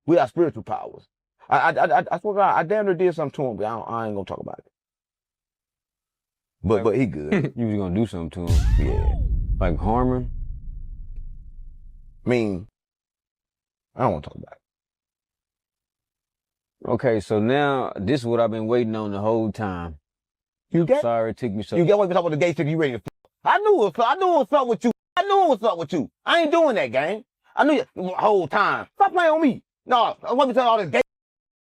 We got spiritual powers. I swear to God, I damn near did something to him, but I ain't gonna talk about it. But he good. You was gonna do something to him. Yeah. Like harm him? I mean, I don't want to talk about it. Okay, so now this is what I've been waiting on the whole time. You get? Sorry it took me so. You get what we talking about the gay chick you ready to fuck? I knew it was up with you. I knew it was up with you. I ain't doing that, gang. I knew it the whole time. Stop playing on me. No, what me tell all this gay.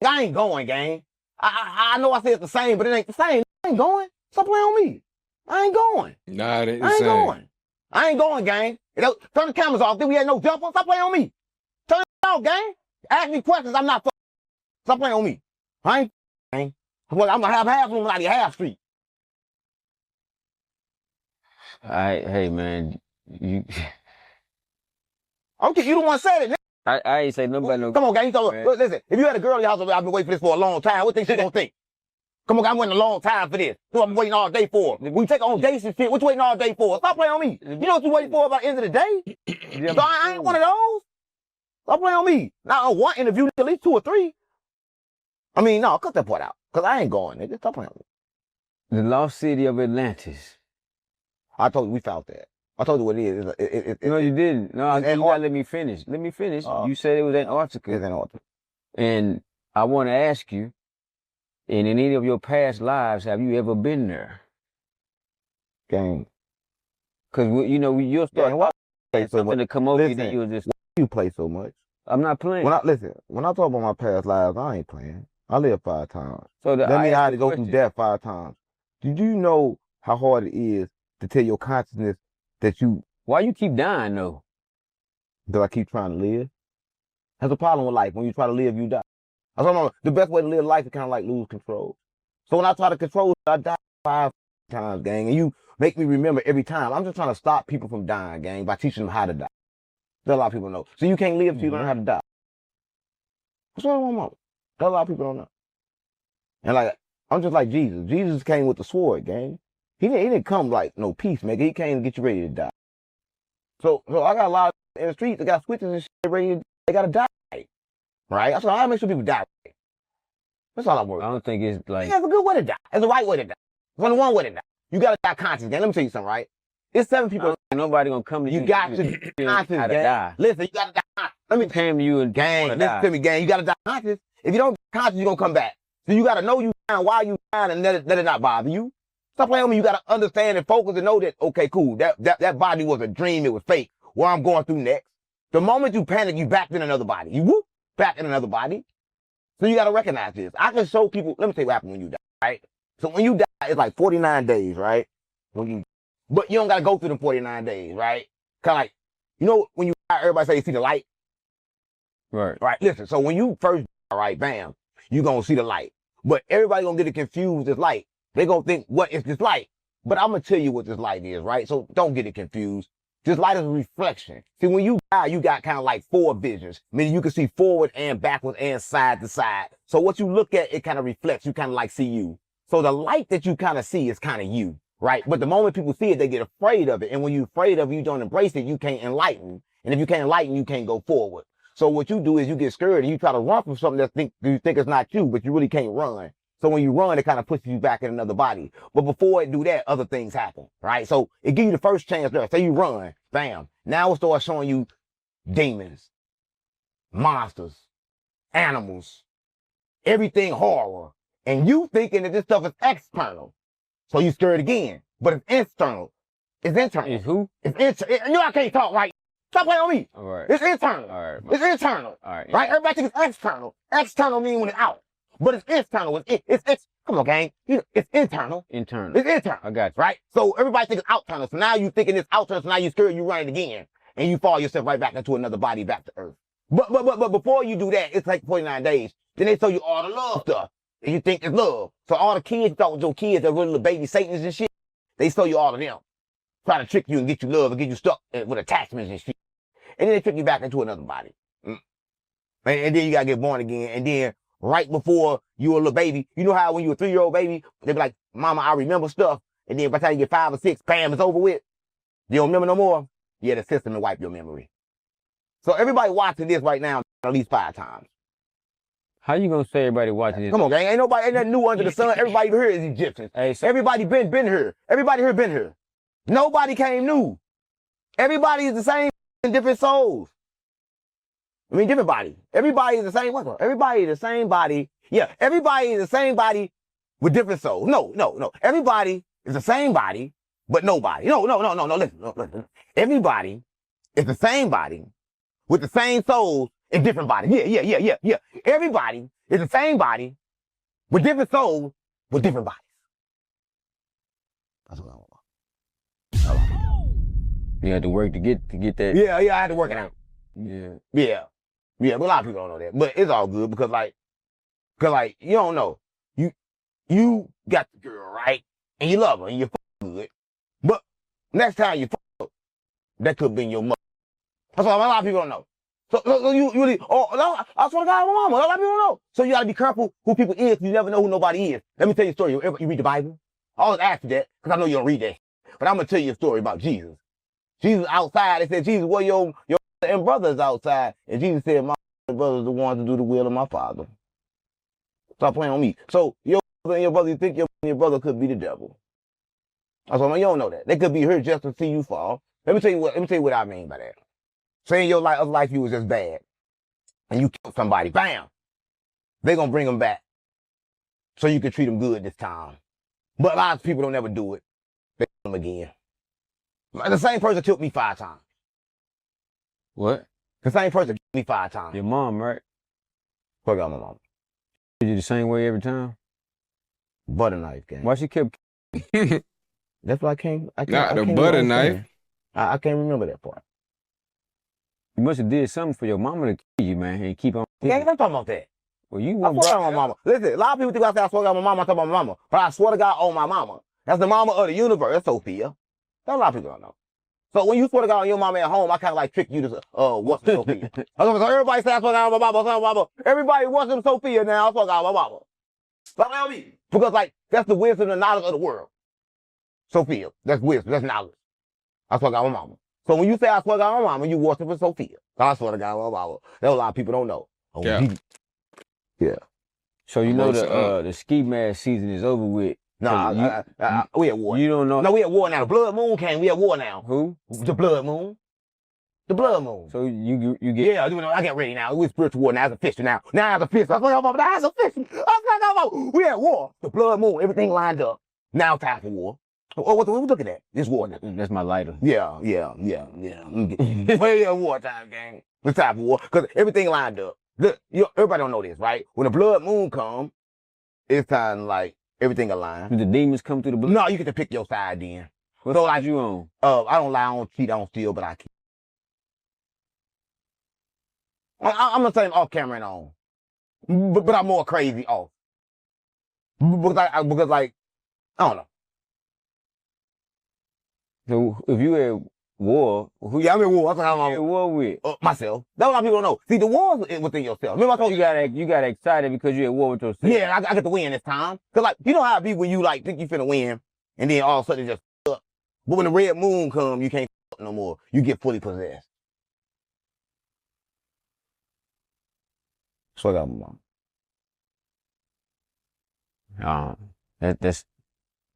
I ain't going, gang. I know I said it's the same, but it ain't the same. I ain't going. Stop playing on me. I ain't going. Nah, it ain't I ain't going. I ain't going, gang. Turn the cameras off. Then we had no jumper. Stop playing on me. Turn it off, gang. Ask me questions. I'm not fucking. Stop playing on me. I ain't gang. Well, I'm gonna have half room out of your half street. Hey man, you. Okay, you the one said it. I ain't say nobody no. Come on, gang. Listen, if you had a girl in your house, I've been waiting for this for a long time. What think she gonna think? Come on, I'm waiting a long time for this. So I'm waiting all day for. We take on dates and shit. What you waiting all day for? Stop playing on me. You know what you waiting for by the end of the day? So I ain't one of those. Stop playing on me. Now, one interview, at least 2 or 3. I mean, no, cut that part out. Because I ain't going, nigga. Stop playing on me. The lost city of Atlantis. I told you we found that. I told you what it is. No, you didn't. No, you gotta let me finish. Let me finish. You said it was Antarctica. It's Antarctica. And I want to ask you, in any of your past lives, have you ever been there? Gang. Because, you know, you'll start play so much. To come over listen, and you'll just... You play so much. I'm not playing. When I talk about my past lives, I ain't playing. I lived 5 times. So that means I had to go through death 5 times. Did you know how hard it is to tell your consciousness that you... Why you keep dying, though? Because I keep trying to live. That's a problem with life. When you try to live, you die. I told the best way to live life is kind of like lose control. So when I try to control, I die 5 times, gang. And you make me remember every time. I'm just trying to stop people from dying, gang, by teaching them how to die. That a lot of people know. So you can't live till you learn how to die. That's what I want. That a lot of people don't know. And like, I'm just like Jesus. Jesus came with the sword, gang. He didn't come like no peacemaker. He came to get you ready to die. So I got a lot of in the streets that got switches and shit ready to, they gotta die. Right? That's all I make sure people die. That's all I worry. I don't think it's like... There's a good way to die. There's a right way to die. There's only one way to die. You gotta die conscious, gang. Let me tell you something, right? It's 7 people. Nobody gonna come to you. You got to die conscious, gang. Die. Listen, you gotta die conscious. Let me came to you and gang. Listen to me, gang. You gotta die conscious. If you don't die conscious, you're gonna come back. So you gotta know you dying, why you dying, and let it not bother you. Stop playing with me. You gotta understand and focus and know that, okay, cool. That body was a dream. It was fake. What I'm going through next. The moment you panic, you back in another body. You whoop, back in another body. So you gotta recognize this. I can show people, let me tell you what happens when you die, right? So when you die, it's like 49 days, right? But you don't gotta go through them 49 days, right? Kinda like, you know, when you die, everybody say you see the light. Right. Right, listen, so when you first die, right, bam, you gonna see the light. But everybody gonna get it confused, this light. They gonna think, what is this light? But I'm gonna tell you what this light is, right? So don't get it confused. This light is a reflection. See, when you die, you got kind of like 4 visions, meaning you can see forward and backwards and side to side. So what you look at, it kind of reflects. You kind of like see you. So the light that you kind of see is kind of you, right? But the moment people see it, they get afraid of it. And when you're afraid of it, you don't embrace it, you can't enlighten. And if you can't enlighten, you can't go forward. So what you do is you get scared and you try to run from something that you think is not you, but you really can't run. So when you run, it kind of pushes you back in another body. But before it do that, other things happen, right? So it gives you the first chance there. Say you run, bam. Now it starts showing you demons, monsters, animals, everything horror. And you thinking that this stuff is external. So you scared again. But it's internal. It's internal. It's who? It's internal. You know I can't talk right. Stop playing on me. All right. It's internal. All right. It's internal. All right. Right? Everybody thinks it's external. External means when it's out. But it's internal. It's come on, gang. It's internal. Internal. It's internal. I got you. Right? So everybody thinks it's outternal. So now you thinking it's outternal. So now you scared, you run it again. And you fall yourself right back into another body, back to earth. But before you do that, it's like 49 days. Then they tell you all the love stuff. And you think it's love. So all the kids, you thought with your kids, that little baby Satans and shit, they show you all of them. Try to trick you and get you love and get you stuck with attachments and shit. And then they trick you back into another body. And then you gotta get born again. And then right before you were a little baby, you know how when you were a 3-year-old baby, they be like, Mama, I remember stuff. And then by the time you get 5 or 6, bam, it's over with. You don't remember no more? Yeah, the system will wipe your memory. So everybody watching this right now at least 5 times. How you gonna say everybody watching this? Come on, gang. Ain't nothing new under the sun. Everybody here is Egyptians. Hey, so Everybody been here. Everybody here been here. Nobody came new. Everybody is the same in different souls. I mean, different body. Everybody is the same. Everybody is the same body. Yeah, everybody is the same body with different souls. No. Everybody is the same body, but nobody. No. Listen. Everybody is the same body with the same souls in different bodies. Yeah. Everybody is the same body with different souls with different bodies. That's what I want. you had to work to get that. Yeah, I had to work it out. Yeah. Yeah, but a lot of people don't know that. But it's all good because you don't know. You got the girl, right? And you love her and you're good. But next time you fuck, that could be your mother. That's what a lot of people don't know. So you really, I swear to God, my mama, a lot of people don't know. So you gotta be careful who people is. You never know who nobody is. Let me tell you a story. You read the Bible? I always ask you that because I know you don't read that. But I'm gonna tell you a story about Jesus. Jesus outside. They said, Jesus, what your and brothers outside? And Jesus said, my brothers are the ones to do the will of my Father. Stop playing on me. So your brother and your brother, you think your brother could be the devil. That's what I mean. You don't know that. They could be here just to see you fall. Let me tell you what I mean by that. Say in your life you was just bad. And you killed somebody. Bam! They gonna bring them back. So you can treat them good this time. But a lot of people don't ever do it. They kill them again. The same person killed me 5 times. What? The same person killed me 5 times. Your mom, right? Fuck out my mom. Did you the same way every time? Butter knife, gang. Why she kept? That's why I can't the butter knife. I can't remember that part. You must have did something for your mama to kill you, man, and keep on. Yeah, I'm talking about that. Well, you I swear to my mama. Listen, a lot of people think I say I swear to God my mama, I'm talking about my mama. But I swear to God on my mama. That's the mama of the universe. That's Sophia. That's a lot of people don't know. So when you swear to God on your mama at home, I kind of like trick you to, what's Sophia? So everybody say I swear to God on my mama, Everybody wants them Sophia now, I swear to God on my mama. But I mean, because like, that's the wisdom and knowledge of the world. Sophia, that's wisdom, that's knowledge. I swear to God on my mama. So when you say I swear to God on my mama, you worship for Sophia. I swear to God on my mama. That's a lot of people don't know. Oh, yeah. So you know the ski mask season is over with. Nah, we at war. You don't know? No, we at war now. The blood moon came. We at war now. Who? The blood moon. The blood moon. So you get? Yeah, I get ready now. We're spiritual war now. As a fish now. Now as a fish. I swear to God, now as a fish. We at war. The blood moon. Everything lined up. Now time for war. Oh, what we looking at? This war now. That's my lighter. Yeah. Well, yeah, war time, gang. It's time for war because everything lined up. Look, everybody don't know this, right? When the blood moon come, it's time like everything aligned. Do the demons come through the blood? No, you get to pick your side then. What so side like you on? I don't lie, I don't cheat, I don't steal, but I keep. I'm the same off camera and on, but I'm more crazy off. Because I don't know. So if you at war, who I'm in war. That's how you at war with? Myself. That's what a lot of people don't know. See, the war is within yourself. Remember I told you got excited because you at war with yourself. Yeah, I get to win this time. Cause like, you know how it be when you like think you finna win, and then all of a sudden it just up. But when the red moon come, you can't no more. You get fully possessed. So I got my mom. That's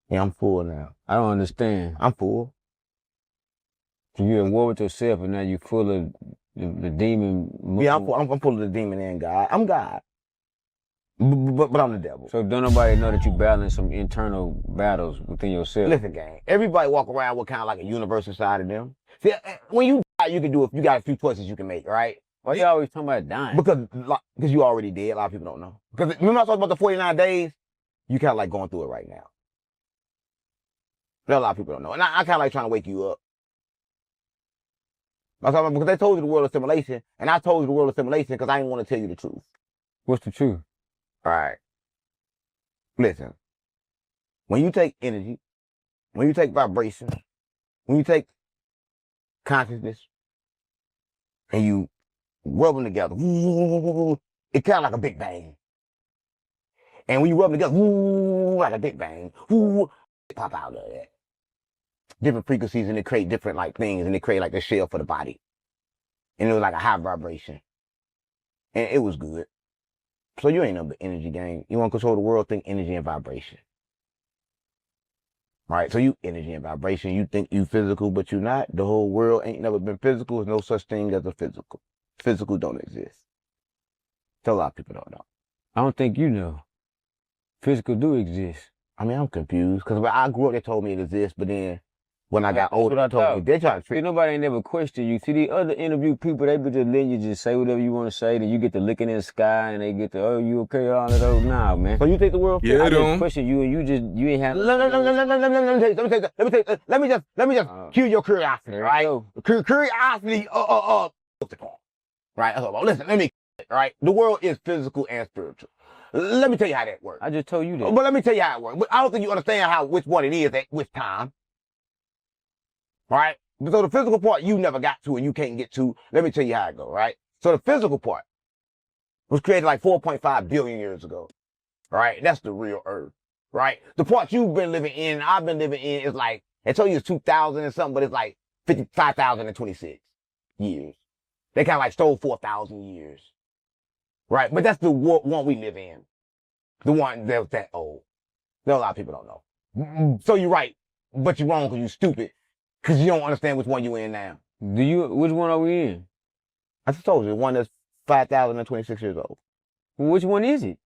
Yeah, I'm full now. I don't understand. I'm full. So you at war with yourself, and now you full of the demon. Yeah, I'm full of the demon and God. I'm God. But I'm the devil. So don't nobody know that you battling some internal battles within yourself? Listen, gang. Everybody walk around with kind of like a universe inside of them. See, when you die, you can do it. You got a few choices you can make, right? Why you always talking about dying? Because you already dead. A lot of people don't know. Because remember I talked about the 49 days? You kind of like going through it right now. But a lot of people don't know. And I kind of like trying to wake you up. Because they told you the world of simulation, and I told you the world of simulation because I didn't want to tell you the truth. What's the truth? All right. Listen. When you take energy, when you take vibration, when you take consciousness, and you rub them together, it's kind of like a big bang. And when you rub them together, like a big bang, it pop out of that. Different frequencies, and they create different like things, and they create like the shell for the body. And it was like a high vibration. And it was good. So you ain't number energy gang. You want to control the world, think energy and vibration. Right? So you energy and vibration. You think you physical, but you not. The whole world ain't never been physical. There's no such thing as a physical. Physical don't exist. So a lot of people don't know. I don't think you know. Physical do exist. I mean, I'm confused because when I grew up, they told me it exists, but then when I got older, I they told me they tried to See, trick. nobody ain't never question you. See, the other interview people, they be just letting you just say whatever you want to say, then you get to looking in the sky and they get to, oh, you okay, all of those. Nah, man. So you think the world? Yeah, I just don't. question you and you ain't have. Let me just cue your curiosity, There right? you Curiosity, right? Listen, let me, right? The world is physical and spiritual. Let me tell you how that works. I just told you that. But let me tell you how it works. But I don't think you understand which one it is at which time. Right? So the physical part you never got to and you can't get to. Let me tell you how it goes, right? So the physical part was created like 4.5 billion years ago. Right? That's the real Earth. Right? The part you've been living in, I've been living in is like, I told you it's 2000 and something, but it's like 55,026 years. They kind of like stole 4,000 years. Right? But that's the one we live in. The one that was that old. There a lot of people don't know. So you're right, but you're wrong because you're stupid. Because you don't understand which one you're in now. Which one are we in? I just told you, the one that's 5,026 years old. Which one is it?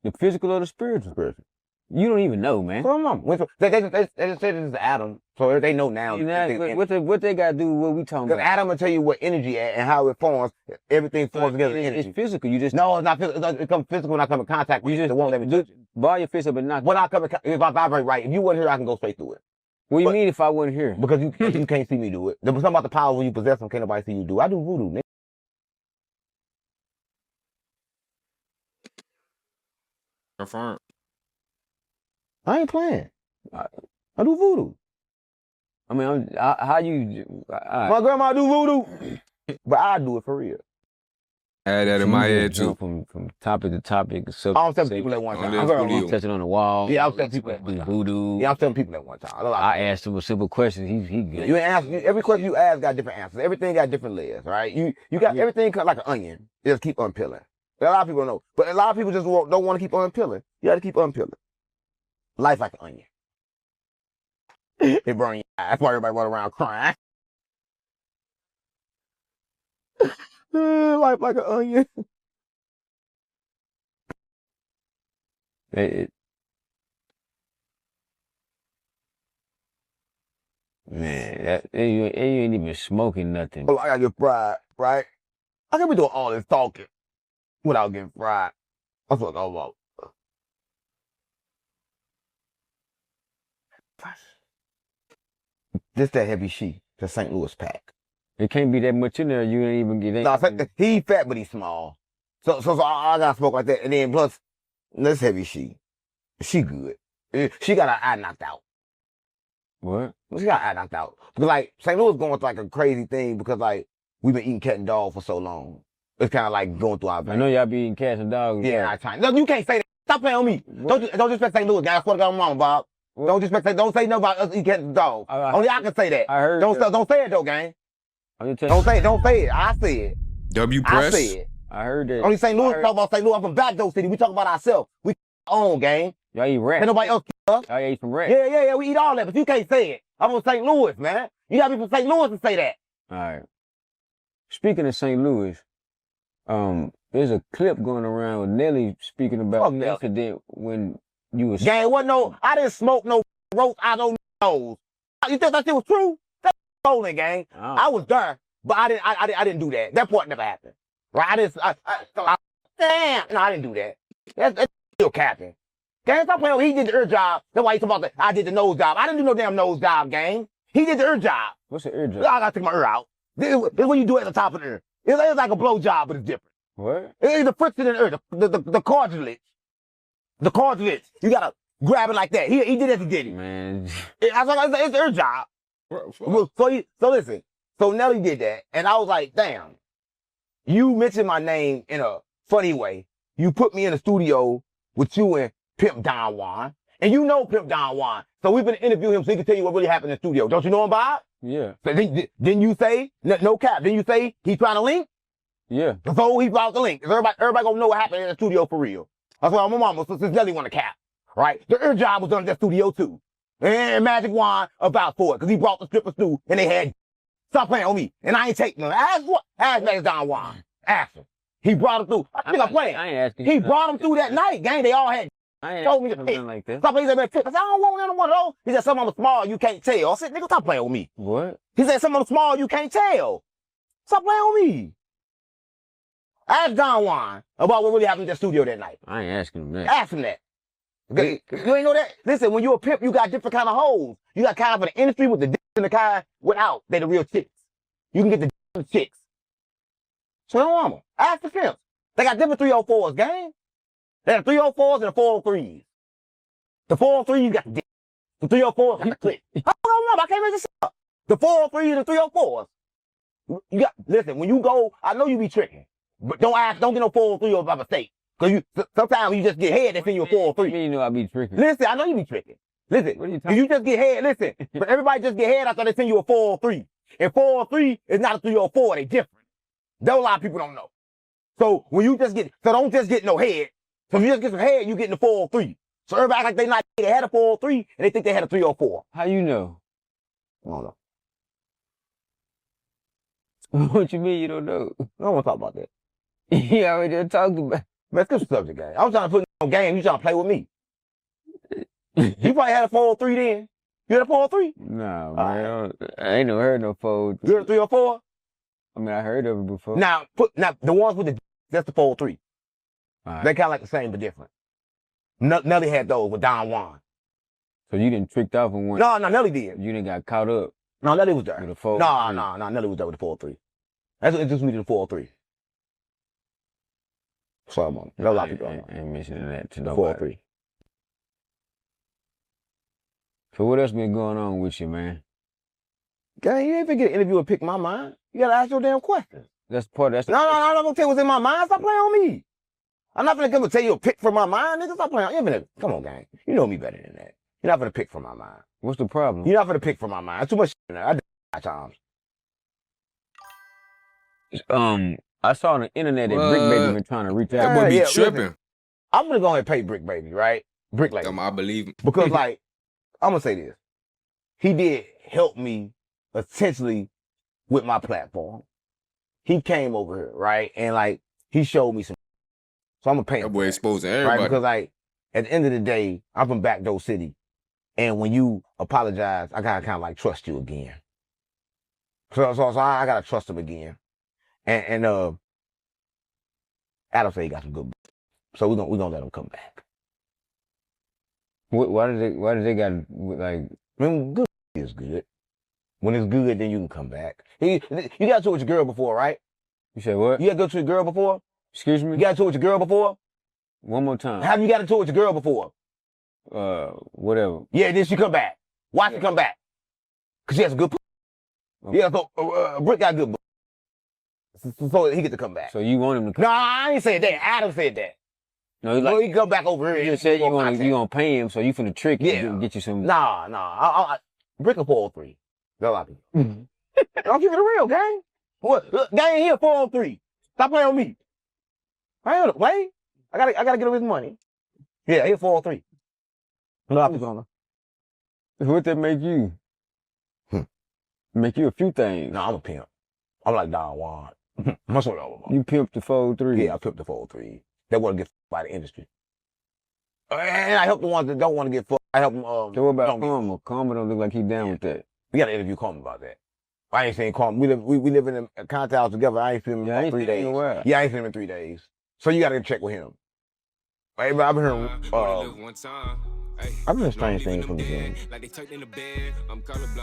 The physical or the spiritual? Spiritual. You don't even know, man. So they just said it's Adam, so they know now. What they got to do with what we talking Because about? Adam will tell you what energy is and how it forms. Everything forms together in energy. It's physical. You just No, it's not physical. It becomes physical when I come in contact with You just the one that do. ball your fist up and knock. When I come in, if I vibrate right, if you wasn't here, I can go straight through it. What do you but- mean if I wasn't here? Because you can't see me do it. There's something about the power when you possess them, can't nobody see you do. I do voodoo, nigga. Confirm. I ain't playing. I do voodoo. I mean, how you? My grandma do voodoo, but I do it for real. Add that in my head too. From topic to topic. So I don't tell people at one time. Oh, that's I'm touching on the wall. Yeah, I'm telling people at one do time. voodoo. Yeah, I'm telling people at one time. I asked him a simple question. He good. You ain't ask every question you ask got different answers. Everything got different layers, right? You got everything cut like an onion. You just keep unpeeling. A lot of people know, but a lot of people just don't want to keep unpeeling. You got to keep unpeeling. Life like an onion. It burn your eye. That's why everybody run around crying. Life like an onion. Man, you ain't even smoking nothing. I gotta get fried, right? I can be doing all this talking without getting fried. That's what I'm about. This that heavy sheet, the St. Louis pack. It can't be that much in there. You ain't even get. No, he fat, but he's small. So I gotta smoke like that. And then plus, this heavy she good. She got her eye knocked out. What? She got her eye knocked out. Because like, St. Louis going through like a crazy thing because like, we've been eating cat and dog for so long. It's kind of like going through our I veins. know y'all be eating cats and dogs. Yeah, our time. No, you can't say that. Stop playing on me. Don't disrespect St. Louis, guys. I swear to God, mama, Bob. What? Don't say no about us eating cat and dog. Only I can say that. I heard. Don't say it though, gang. I'm just Don't say it. I say it. W I press. say it. I heard that. Only St. Louis talk about St. Louis. I'm from Backdoor City. We talk about ourselves. We own, gang. Y'all eat rats. Ain't nobody else us. Y'all eat some rats. Yeah. We eat all that, but you can't say it. I'm from St. Louis, man. You gotta be from St. Louis to say that. All right. Speaking of St. Louis, there's a clip going around with Nelly speaking about the incident when you was. Gang, I didn't smoke no roast out of no nose. You think that shit was true? That's stolen, gang. Oh. I was there, but I didn't do that. That part never happened. Right? Damn. No, I didn't do that. That's still capping. Gang, stop playing. He did the ear job. That's why he talking about I did the nose job. I didn't do no damn nose job, gang. He did the ear job. What's the ear job? I gotta take my ear out. This is what you do at the top of the ear. It's like a blow job, but it's different. What? It's the friction in the ear, the cartilage. The cartilage. You gotta grab it like that. He did it, he did it. Man. It's the ear job. So listen. So Nelly did that, and I was like, damn. You mentioned my name in a funny way. You put me in the studio with you and Pimp Don Juan, and you know Pimp Don Juan. So we've been interviewing him so he can tell you what really happened in the studio. Don't you know him, Bob? Yeah. So then you say, no cap, then you say he trying to link? Yeah. Before he brought the link, everybody gonna know what happened in the studio for real. That's why my mama, since Nelly want to cap, right? Her job was done in that studio too. And Magic Wand about for it, because he brought the strippers through and they had, stop playing on me. And I ain't taking them. Ask Magic Don Wand. Ask him. He brought him through. I think I'm playing. I ain't asking. He brought him through that night, gang. They all had. I ain't told me to asking pick. nothing like that. Stop playing. He said, man, pick. I said, I don't want none of one of those. He said, some of them small, you can't tell. I said, nigga, stop playing with me. What? He said, some of them small, you can't tell. Stop playing with me. Ask Don Juan about what really happened in the studio that night. I ain't asking him that. Ask him that. Okay, you ain't know that? Listen, when you a pimp, you got different kind of hoes. You got kind of the industry with the dicks and the kind without. They the real chicks. You can get the dicks and the chicks. So don't want them. Ask the pimps. They got different 304s, gang. They got 304s and the 403s. The 403s, you got the dick. The 304s got the click. I don't know. I can't make this up. The 403s and the 304s. You got, listen, when you go, I know you be tricking. But don't get no 403 by mistake. Cause sometimes you just get head and send you a 403. You know I be tricking. Listen, I know you be tricking. Listen, what are you talking? You just get head, listen, but everybody just get head after they send you a 403. And 403 is not a 304, they different. That a lot of people don't know. So when you just don't just get no head. So if you just get some head, you get in the 403. So everybody act like they had a 403 and they think they had a 304. How you know? I don't know. What you mean you don't know? I don't want to talk about that. You already done talked about. Man, skip the subject, gang. I was trying to put on game. You trying to play with me. You probably had a 403 then. You had a 403? Nah, man. I ain't never heard no 403. You had a 304? I mean, I heard of it before. Now the ones with the that's the 403. Right. They kind of like the same but different. Nelly had those with Don Juan. So you didn't tricked off on one? No, Nelly did. You didn't got caught up? No, Nelly was there. With a 403? No, Nelly was there with the 403. That's what introduced me to the 403. Sorry, man. There's a lot of people don't know. I ain't mentioning that to The nobody. 403. So what else been going on with you, man? Gang, you ain't finna get an interview and pick my mind. You gotta ask your damn questions. That's No, I'm not gonna tell you what's in my mind. Stop playing on me. I'm not gonna come and tell you a pick from my mind, nigga. Stop playing on me. Come on, gang. You know me better than that. You're not gonna pick from my mind. What's the problem? You're not gonna pick from my mind. There's too much shit in there. I did that times. I saw on the internet that Brick Baby been trying to reach That out. would be Yeah, tripping. listen. I'm gonna go ahead and pay Brick Baby, right? Brick Lady. I believe him. Because like, I'm gonna say this. He did help me essentially with my platform. He came over here, right? And like, he showed me some. So I'm gonna pay him. That boy exposing Right? everybody. Because like, at the end of the day, I'm from Backdoor City. And when you apologize, I gotta kind of like trust you again. So I gotta trust him again. And Adam said he got some good. So we're gonna let him come back. Why did they got like? I mean, good is good. When it's good, then you can come back. You got to with your girl before, right? You said what? You got to go to your girl before? Excuse me? You got to with your girl before? One more time. Have you got to with your girl before? Whatever. Yeah, then she come back. Why she come back? Because she has a good Okay. Yeah, so Brick got good so he get to come back. So you want him to come? No, I ain't saying that. Adam said that. No, So he come back over here. you said you gonna pay him, so you finna trick him and get you some. Nah. Brick a 403. That's a lot of people. Don't keep it real, gang. What? Look, gang, here 403. Stop playing with me. I ain't gonna play. I gotta get him his money. Yeah, here 403. A lot of people don't know. What that make you? Make you a few things. No, I'm a pimp. I'm like Don Juan. That's what I'm about. You pimped the 403. Yeah, I pimped the 403. They want to get fucked by the industry. And I help the ones that don't want to get fucked. I help them. So what about Karma? Karma don't look like he down with that. We got to interview Karma about that. I ain't seen Karma. We live in a contact house together. I ain't seen him in 3 days. Yeah, I ain't seen him in 3 days. So you got to check with him. I've been hearing, I've been strange things from the game.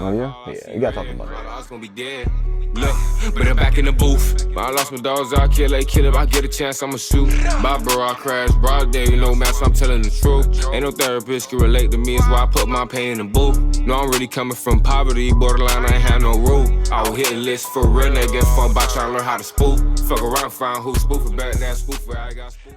Oh yeah? Yeah, you got to talk about that. Look, but I'm back in the booth. I lost my dogs, I kill if I get a chance, I'ma shoot. Bye, bro, I crash, broad day, you know, man, so I'm telling the truth. Ain't no therapist can relate to me, it's why I put my pain in the booth. No, I'm really coming from poverty, borderline, I ain't have no rule. I will hit a list for real, they get fucked by trying to learn how to spoof. Fuck around, find who spoofing back, that spoofer, I got spoof.